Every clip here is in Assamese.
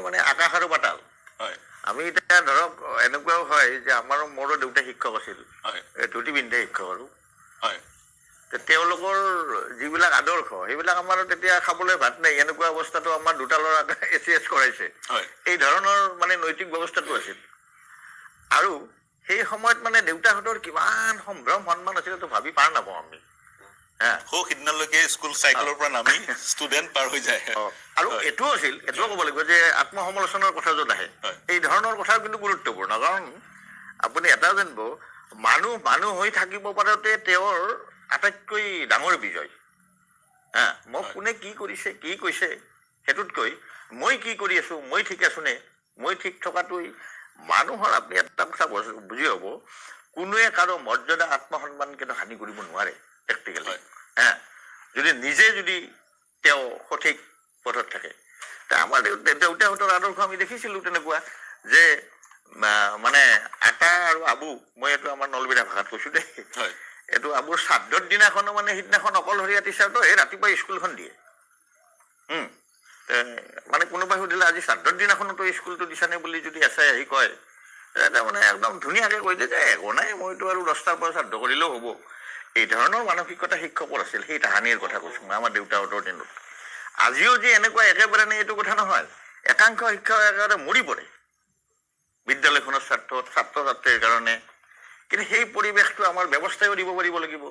মানে আকাশ আৰু পাতাল। আমি এতিয়া ধৰক এনেকুৱাও হয় যে আমাৰো মোৰো দেউতা শিক্ষক আছিল, ধুতি পিন্ধে শিক্ষক আৰু তেওঁলোকৰ যিবিলাক আদৰ্শ সেইবিলাক আমাৰ তেতিয়া খাবলৈ ভাত নাই, এনেকুৱা অৱস্থাটো আমাৰ দুটা ল'ৰাক ACS কৰাইছে, এই ধৰণৰ মানে নৈতিক ব্যৱস্থাটো আছিল। আৰু সেই সময়ত মানে দেউতাহঁতৰ কিমান সম্ভ্ৰম সন্মান আছিল তো ভাবি পাৰ নাপাওঁ আমি। সিদিনালৈকে স্কুল চাইকেলৰ পৰা নামি ষ্টুডেণ্ট পাৰ হৈ যায়। আৰু এইটোও আছিল, এইটোও ক'ব লাগিব যে আত্মসমালোচনাৰ কথা য'ত আহে এই ধৰণৰ কথা কিন্তু গুৰুত্বপূৰ্ণ। কাৰণ আপুনি এটা জানিব, মানুহ হৈ থাকিব পাৰোতে তেওঁৰ আটাইতকৈ ডাঙৰ বিজয়। মোক কোনে কি কৰিছে কি কৈছে সেইটোতকৈ মই কি কৰি আছো, মই ঠিক আছো নে, মই ঠিক থকাটোই মানুহৰ। আপুনি এটা কথা বুজি পাব, কোনোৱে কাৰো মৰ্যাদা আত্মসন্মান কিন্তু হানি কৰিব নোৱাৰে প্ৰেক্টিকেলি। যদি নিজে যদি তেওঁ সঠিক পথত থাকে। আমাৰ দেউতাহঁতৰ আদৰ্শ আমি দেখিছিলো তেনেকুৱা যে মানে আটা আৰু আবু, মই এইটো আমাৰ নলবেৰীয়া ভাষাত কৈছো দেই, এইটো আবুৰ শ্ৰাদ্ধৰ দিনাখনো মানে সিদিনাখন অকলশৰীয়া টিচাৰটো এই ৰাতিপুৱা স্কুলখন দিয়ে। মানে কোনোবাই সুধিলে আজি শ্ৰাদ্ধৰ দিনাখনতো স্কুলটো দিছানে বুলি যদি আছে আহি কয়, মানে একদম ধুনীয়াকে কৈ দিয়ে যে একো নাই, মইতো আৰু 10টাৰ পৰা শ্ৰাদ্ধ কৰিলেও হ'ব। এই ধৰণৰ মানসিকতা শিক্ষকৰ আছিল। সেই তাহানিৰ কথা কৈছো মই, আমাৰ দেউতাহঁতৰ দিনত। আজিও যে এনেকুৱা একেবাৰে নাই এইটো কথা নহয়, একাংশ শিক্ষক একেবাৰে মৰি পৰে বিদ্যালয়খনৰ স্বাৰ্থত, ছাত্ৰ ছাত্ৰীৰ কাৰণে। কিন্তু সেই পৰিৱেশটো আমাৰ ব্যৱস্থাও দিব পাৰিব লাগিব।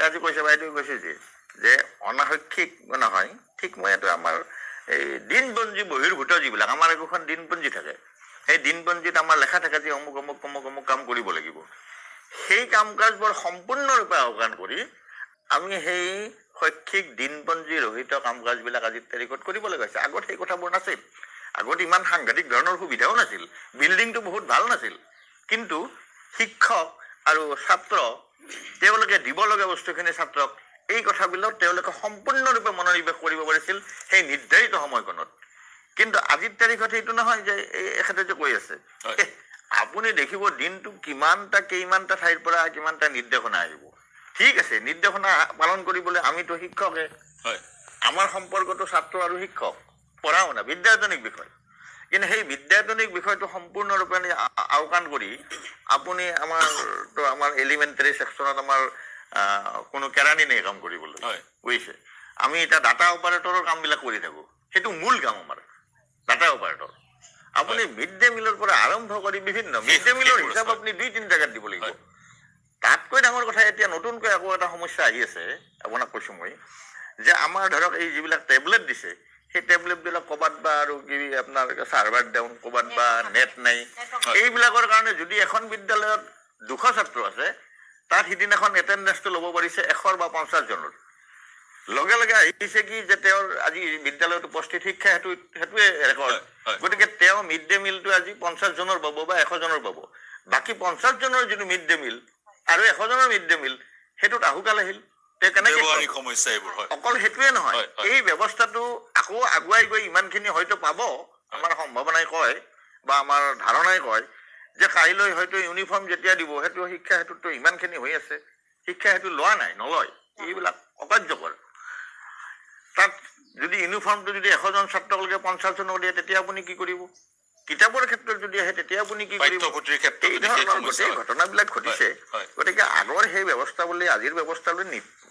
আজি কৈছে বাইদেউ কৈছে যে অনাশৈক্ষিক নহয়, ঠিক মই এইটো আমাৰ এই দিনপঞ্জী বহিৰ্ভূত যিবিলাক আমাৰ একোখন দিনপঞ্জী থাকে, সেই দিনপঞ্জীত আমাৰ লেখা থাকে যে অমুক অমুক অমুক অমুক কাম কৰিব লাগিব। সেই কাম কাজবোৰ সম্পূৰ্ণৰূপে আওকাণ কৰি আমি সেই শৈক্ষিক দিনপঞ্জী ৰহিত কাম কাজবিলাক আজিৰ তাৰিখত কৰিব লগা হৈছে। আগত সেই কথাবোৰ নাছিল। আগত ইমান সাংঘাতিক ধৰণৰ সুবিধাও নাছিল, বিল্ডিংটো বহুত ভাল নাছিল, কিন্তু শিক্ষক আৰু ছাত্ৰ তেওঁলোকে দিব লগা বস্তুখিনি ছাত্ৰক এই কথাবিলাক তেওঁলোকে সম্পূৰ্ণৰূপে মনোনিৱেশ কৰিব পাৰিছিল সেই নিৰ্ধাৰিত সময়কণত। কিন্তু আজিৰ তাৰিখত সেইটো নহয়। যে এখেতে যে কৈ আছে, আপুনি দেখিব দিনটো কেইমানটা ঠাইৰ পৰা কিমানটা নিৰ্দেশনা আহিব। ঠিক আছে, নিৰ্দেশনা পালন কৰিবলৈ আমিতো শিক্ষকে, আমাৰ সম্পৰ্কটো ছাত্ৰ আৰু শিক্ষক, পঢ়া শুনা বিদ্যায়তনিক বিষয়। কিন্তু সেই বিদ্যায়তনিক বিষয়টো সম্পূৰ্ণৰূপে আওকাণ কৰি আপুনি আমাৰ এলিমেণ্টাৰী ছেকশ্যনত আমাৰ কোনো কেৰাণী নাই কাম কৰিবলৈ, বুজিছে। আমি এতিয়া ডাটা অপাৰেটৰৰ কামবিলাক কৰি থাকো, সেইটো মূল কাম আমাৰ ডাটা অপাৰেটৰ। আপুনি মিড ডে মিলৰ পৰা আৰম্ভ কৰি বিভিন্ন মিড ডে মিলৰ হিচাপ আপুনি 2-3 জেগাত দিব লাগিব। তাতকৈ ডাঙৰ কথা এতিয়া নতুনকৈ আকৌ এটা সমস্যা আহি আছে, আপোনাক কৈছো মই, যে আমাৰ ধৰক এই যিবিলাক টেবলেট দিছে, সেই টেবলেটবিলাক ক'ৰবাত বা আৰু কি আপোনাৰ চাৰ্ভাৰ ডাউন, ক'ৰবাত বা নেট নাই। এইবিলাকৰ কাৰণে যদি এখন বিদ্যালয়ত 200 ছাত্ৰ আছে, তাত সিদিনাখন এটেণ্ডেঞ্চটো ল'ব পাৰিছে 100 বা 50 জনৰ। লগে লগে আহিছে কি যে তেওঁৰ আজি বিদ্যালয়ত উপস্থিত শিক্ষা সেইটোৱে ৰেকৰ্ড। গতিকে তেওঁ মিড ডে মিলটো আজি 50 জনৰ পাব বা 100 জনৰ পাব। বাকী 50 জনৰ যিটো মিড ডে মিল আৰু 100 জনৰ মিড ডে মিল, সেইটোত আহুকাল আহিল। অকল সেইটোৱে নহয়, এই ব্যৱস্থাটো আকৌ আগুৱাই গৈ ইমানখিনি হয়তো পাব, আমাৰ সম্ভাৱনাই কয় বা আমাৰ ধাৰণাই কয় যে কাইলৈ হয়তো ইউনিফৰ্ম যেতিয়া দিব, সেইটো শিক্ষা হেতুটো ইমানখিনি হৈ আছে, শিক্ষা হেতু লোৱা নাই, নলয়, এইবিলাক অকাৰ্যকৰ। তাত যদি ইউনিফৰ্মটো যদি 100 জন ছাত্ৰলৈকে 50 জনক দিয়ে, তেতিয়া আপুনি কি কৰিব? কিতাপৰ ক্ষেত্ৰত যদি আহে তেতিয়া আপুনি কি কৰিব? এই ধৰণৰ গোটেই ঘটনাবিলাক ঘটিছে। গতিকে আগৰ সেই ব্যৱস্থাৱলী আজিৰ ব্যৱস্থালৈ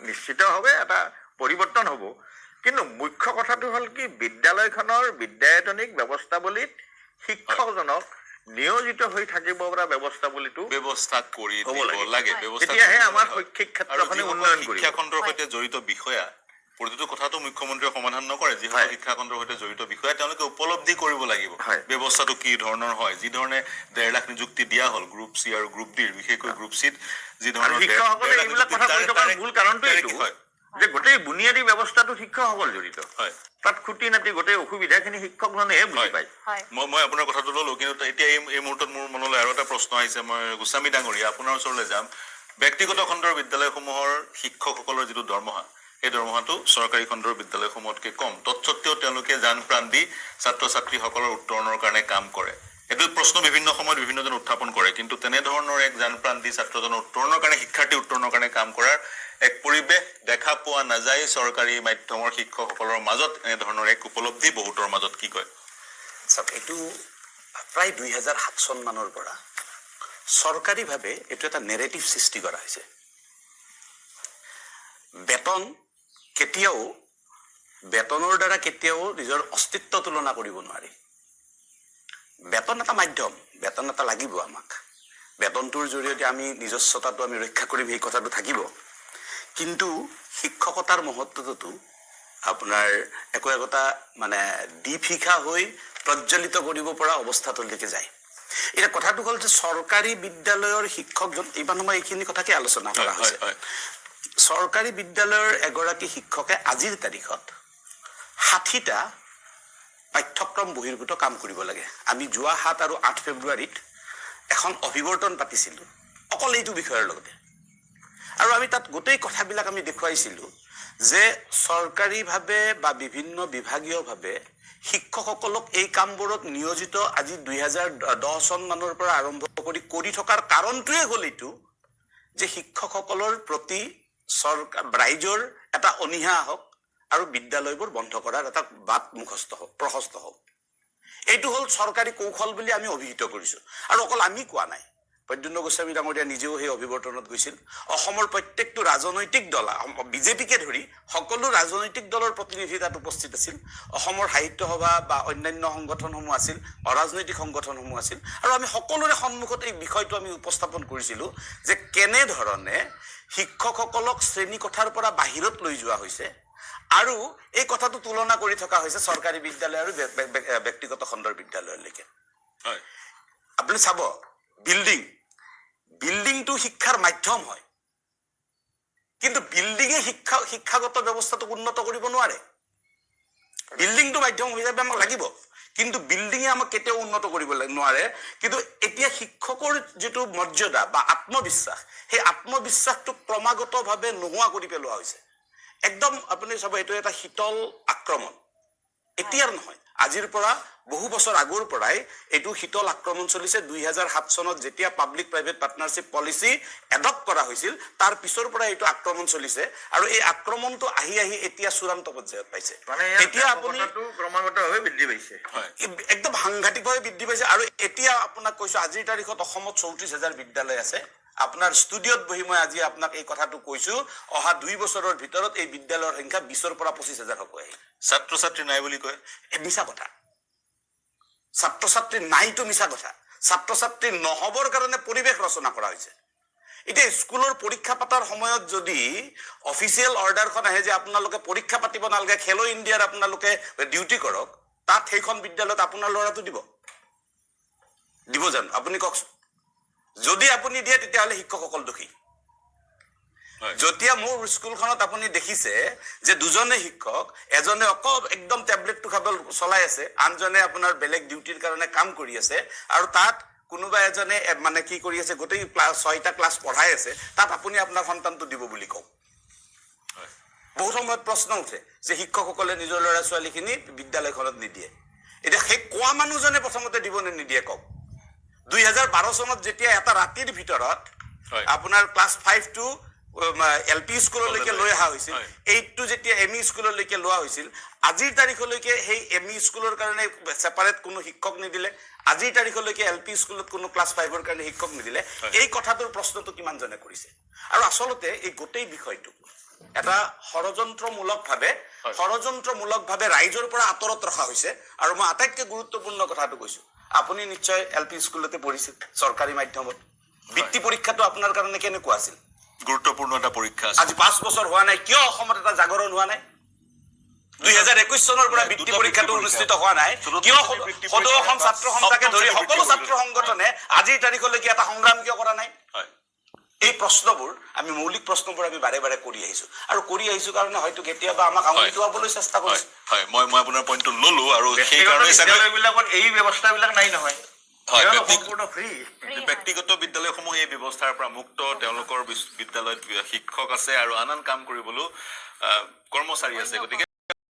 নিশ্চিতভাৱে এটা পৰিৱৰ্তন হ'ব। কিন্তু মুখ্য কথাটো হ'ল কি, বিদ্যালয়খনৰ বিদ্যায়তনিক ব্যৱস্থাৱলীত শিক্ষকজনক নিয়োজিত হৈ থাকিব পৰা ব্যৱস্থাৱলীটো ব্যৱস্থা কৰি দিব লাগে। তেতিয়াহে আমাৰ শৈক্ষিক ক্ষেত্ৰখনে উন্নয়ন কৰিব। শিক্ষা খণ্ডৰ সৈতে জড়িত বিষয়া প্ৰতিটো কথাটো মুখ্যমন্ত্ৰীয়ে সমাধান নকৰে। যিসকল শিক্ষা খণ্ডৰ সৈতে জড়িত বিষয়া তেওঁলোকে উপলব্ধি কৰিব লাগিব ব্যৱস্থাটো কি ধৰণৰ হয়। যি ধৰণে 1.5 লাখ নিযুক্তি দিয়া হ'ল গ্ৰুপ চি আৰু গ্ৰুপ ডিৰ, বিশেষকৈ গ্ৰুপ চিত যি ধৰণৰ শিক্ষকসকলে এইবিলাক কথা কৈ থকাৰ মূল কাৰণটো এইটো যে গোটেই বুনিয়াদী ব্যৱস্থাটো শিক্ষকসকল জড়িত। তাত খুটি নাটি গোটেই অসুবিধাখিনি শিক্ষকজনেহে বুজি পায়। মই আপোনাৰ কথাটো ললো, কিন্তু এতিয়া এই মুহূৰ্তত মোৰ মনলৈ আৰু এটা প্ৰশ্ন আহিছে। মই গোস্বামী ডাঙৰীয়া আপোনাৰ ওচৰলৈ যাম। ব্যক্তিগত খণ্ডৰ বিদ্যালয়সমূহৰ শিক্ষকসকলৰ যিটো দৰমহা, এই দৰমহাটো চৰকাৰী খণ্ডৰ বিদ্যালয়সমূহতকৈ কম, তৎসত্বেও তেওঁলোকে জান প্ৰাণ দি ছাত্ৰ ছাত্ৰীসকলৰ উত্তৰণৰ কাৰণে কাম কৰে। এইটো প্ৰশ্ন বিভিন্ন সময়ত বিভিন্নজন উত্থাপন কৰে, কিন্তু তেনেধৰণৰ এক জান প্ৰাণ দি ছাত্ৰজনৰ উত্তৰণৰ কাৰণে, শিক্ষাৰ্থী উত্তৰণৰ কাৰণে কাম কৰাৰ এক পৰিৱেশ দেখা পোৱা নাযায় চৰকাৰী মাধ্যমৰ শিক্ষকসকলৰ মাজত। এনেধৰণৰ এক উপলব্ধি বহুতৰ মাজত, কি কয়? চাওক এইটো প্ৰায় 2007 চন মানৰ পৰা চৰকাৰীভাৱে এইটো এটা নেৰেটিভ সৃষ্টি কৰা হৈছে। বেতনৰ দ্বাৰা কেতিয়াও নিজৰ অস্তিত্ব তুলনা কৰিব নোৱাৰি। বেতন এটা মাধ্যম, বেতন এটা লাগিব আমাক। বেতনটোৰ জৰিয়তে আমি নিজস্বতাটো আমি ৰক্ষা কৰিম, সেই কথাটো থাকিব। কিন্তু শিক্ষকতাৰ মহত্বটো আপোনাৰ একোটা মানে দীপশিখা হৈ প্ৰজ্বলিত কৰিব পৰা অৱস্থাটোলৈকে যায়। এতিয়া কথাটো হ'ল যে চৰকাৰী বিদ্যালয়ৰ শিক্ষকজন, ইমান সময় এইখিনি কথাকে আলোচনা কৰা হৈছে। চৰকাৰী বিদ্যালয়ৰ এগৰাকী শিক্ষকে আজিৰ তাৰিখত 60টা পাঠ্যক্ৰম বহিৰ্ভূত কাম কৰিব লাগে। আমি যোৱা 7 আৰু 8 ফেব্ৰুৱাৰীত এখন অভিৱৰ্তন পাতিছিলোঁ অকল এইটো বিষয়ৰ লগতে, আৰু আমি তাত গোটেই কথাবিলাক আমি দেখুৱাইছিলোঁ যে চৰকাৰীভাৱে বা বিভিন্ন বিভাগীয়ভাৱে শিক্ষকসকলক এই কামবোৰত নিয়োজিত আজি 2010 চন মানৰ পৰা আৰম্ভ কৰি থকাৰ কাৰণটোৱে হ'ল এইটো যে শিক্ষকসকলৰ প্ৰতি ৰাইজৰ এটা অনীহা হওক আৰু বিদ্যালয়বোৰ বন্ধ কৰাৰ এটা বাট প্ৰশস্ত হওক। এইটো হ'ল চৰকাৰী কৌশল বুলি আমি অভিহিত কৰিছোঁ, আৰু অকল আমি কোৱা নাই। প্ৰদ্যুন্ন গোস্বামী ডাঙৰীয়া নিজেও সেই অভিৱৰ্তনত গৈছিল। অসমৰ প্ৰত্যেকটো ৰাজনৈতিক দল, বিজেপিকে ধৰি সকলো ৰাজনৈতিক দলৰ প্ৰতিনিধি তাত উপস্থিত আছিল। অসমৰ সাহিত্য সভা বা অন্যান্য সংগঠনসমূহ আছিল, অৰাজনৈতিক সংগঠনসমূহ আছিল, আৰু আমি সকলোৰে সন্মুখত এই বিষয়টো আমি উপস্থাপন কৰিছিলোঁ যে কেনেধৰণে শিক্ষকসকলক শ্ৰেণীকোঠাৰ পৰা বাহিৰত লৈ যোৱা হৈছে, আৰু এই কথাটো তুলনা কৰি থকা হৈছে চৰকাৰী বিদ্যালয় আৰু ব্যক্তিগত খণ্ডৰ বিদ্যালয়লৈকে। আপুনি চাব, বিল্ডিংটো শিক্ষাৰ মাধ্যম হয়, কিন্তু বিল্ডিঙে শিক্ষাগত ব্যৱস্থাটোক উন্নত কৰিব নোৱাৰে। বিল্ডিংটো মাধ্যম হিচাপে আমাক লাগিব, কিন্তু বিল্ডিঙে আমাক কেতিয়াও উন্নত কৰিব নোৱাৰে। কিন্তু এতিয়া শিক্ষকৰ যিটো মৰ্যাদা বা আত্মবিশ্বাস, সেই আত্মবিশ্বাসটোক ক্ৰমাগতভাৱে নোহোৱা কৰি পেলোৱা হৈছে। একদম আপুনি চাব, এইটো এটা শীতল আক্ৰমণ, এতিয়াৰ নহয়, আজিৰ পৰা বহু বছৰ আগৰ পৰাই এইটো শীতল আক্ৰমণ চলিছে। 2007 চনত যেতিয়া public private partnership policy adopt কৰা হৈছিল, তাৰ পিছৰ পৰা এইটো আক্ৰমণ চলিছে, আৰু এই আক্ৰমণটো আহি এতিয়া চূড়ান্ত পৰ্যায়ত পাইছে। এতিয়া আপুনি ক্ৰমাগতভাৱে বৃদ্ধি পাইছে, একদম সাংঘাতিকভাৱে বৃদ্ধি পাইছে। আৰু এতিয়া আপোনাক কৈছো, আজিৰ তাৰিখত অসমত 34,000 বিদ্যালয় আছে। আপোনাৰ ষ্টুডিঅ'ত বহি মই আজি আপোনাক এই কথাটো কৈছো, অহা 2 বছৰৰ ভিতৰত এই বিদ্যালয়ৰ সংখ্যা 20ৰ পৰা 25,000 হ'ব। ছাত্ৰ ছাত্ৰী নাই বুলি কয়, মিছা কথা। ছাত্ৰ ছাত্ৰী নাইতো মিছা কথা। ছাত্ৰ ছাত্ৰী নহবৰ কাৰণে পৰিৱেশ ৰচনা কৰা হৈছে। এতিয়া স্কুলৰ পৰীক্ষা পাতাৰ সময়ত যদি অফিচিয়েল অৰ্ডাৰখন আহে যে আপোনালোকে পৰীক্ষা পাতিব নালাগে, খেলো ইণ্ডিয়াৰ আপোনালোকে ডিউটি কৰক, তাত সেইখন বিদ্যালয়ত আপোনাৰ ল'ৰাটো দিব জানো? আপুনি কওকচোন। যদি আপুনি দিয়ে তেতিয়াহ'লে শিক্ষকসকল দোষী। যেতিয়া মোৰ স্কুলখনত আপুনি দেখিছে যে 2জনে শিক্ষক, এজনে একদম টেবলেটটো খাব চলাই আছে, আনজনে আপোনাৰ বেলেগ ডিউটিৰ কাৰণে কাম কৰি আছে, আৰু তাত কোনোবা এজনে মানে কি কৰি আছে, গোটেই 6টা ক্লাছ পঢ়াই আছে, তাত আপুনি আপোনাৰ সন্তানটো দিব বুলি কওক। বহুত সময়ত প্ৰশ্ন উঠে যে শিক্ষকসকলে নিজৰ ল'ৰা ছোৱালীখিনি বিদ্যালয়খনত নিদিয়ে। এতিয়া সেই কোৱা মানুহজনে প্ৰথমতে দিব নে নিদিয়ে কওক। 2012 চনত যেতিয়া এটা ৰাতিৰ ভিতৰত আপোনাৰ ক্লাছ 5 to LP স্কুললৈকে লৈ অহা হৈছিল, 8 to যেতিয়া ME স্কুললৈকে লোৱা হৈছিল, আজিৰ তাৰিখলৈকে সেই ME স্কুলৰ কাৰণে ছেপাৰেট কোনো শিক্ষক নিদিলে, আজিৰ তাৰিখলৈকে LP স্কুলত কোনো ক্লাছ 5ৰ কাৰণে শিক্ষক নিদিলে। এই কথাটোৰ প্ৰশ্নটো কিমানজনে কৰিছে? আৰু আচলতে এই গোটেই বিষয়টো এটা ষড়যন্ত্ৰমূলকভাৱে ৰাইজৰ পৰা আঁতৰত ৰখা হৈছে। আৰু মই আটাইতকৈ গুৰুত্বপূৰ্ণ কথাটো কৈছো, আপুনি নিশ্চয় LP স্কুলতে পঢ়িছিল, চৰকাৰী মাধ্যমত। বৃত্তি পৰীক্ষাটো আপোনাৰ কাৰণে কেনেকুৱা আছিল? গুৰুত্বপূৰ্ণ এটা পৰীক্ষা। আজি 5 বছৰ হোৱা নাই, কিয় অসমত এটা জাগৰণ হোৱা নাই? 2021 চনৰ পৰা বৃত্তি পৰীক্ষাটো অনুষ্ঠিত হোৱা নাই কিয়? সদৌ অসম ছাত্ৰ সন্থাকে ধৰি সকলো ছাত্ৰ সংগঠনে আজিৰ তাৰিখলৈকে এটা সংগ্ৰাম কিয় কৰা নাই? এই প্ৰশ্নবোৰ, আমি মৌলিক প্ৰশ্নবোৰ আমি বাৰে বাৰে কৰি আহিছো কাৰণে হয়তো কেতিয়াবা আমাক আঙুলি টুৱাবলৈ চেষ্টা কৰিছে। মই আপোনাৰ পইণ্টটো ললো, আৰু সেইকাৰণে বিদ্যালয়বিলাকত এই ব্যৱস্থাবিলাক নাই নহয়। ব্যক্তিগত বিদ্যালয়সমূহ এই ব্যৱস্থাৰ পৰা মুক্ত, তেওঁলোকৰ বিদ্যালয়ত শিক্ষক আছে আৰু আন কাম কৰিবলৈও কৰ্মচাৰী আছে। গতিকে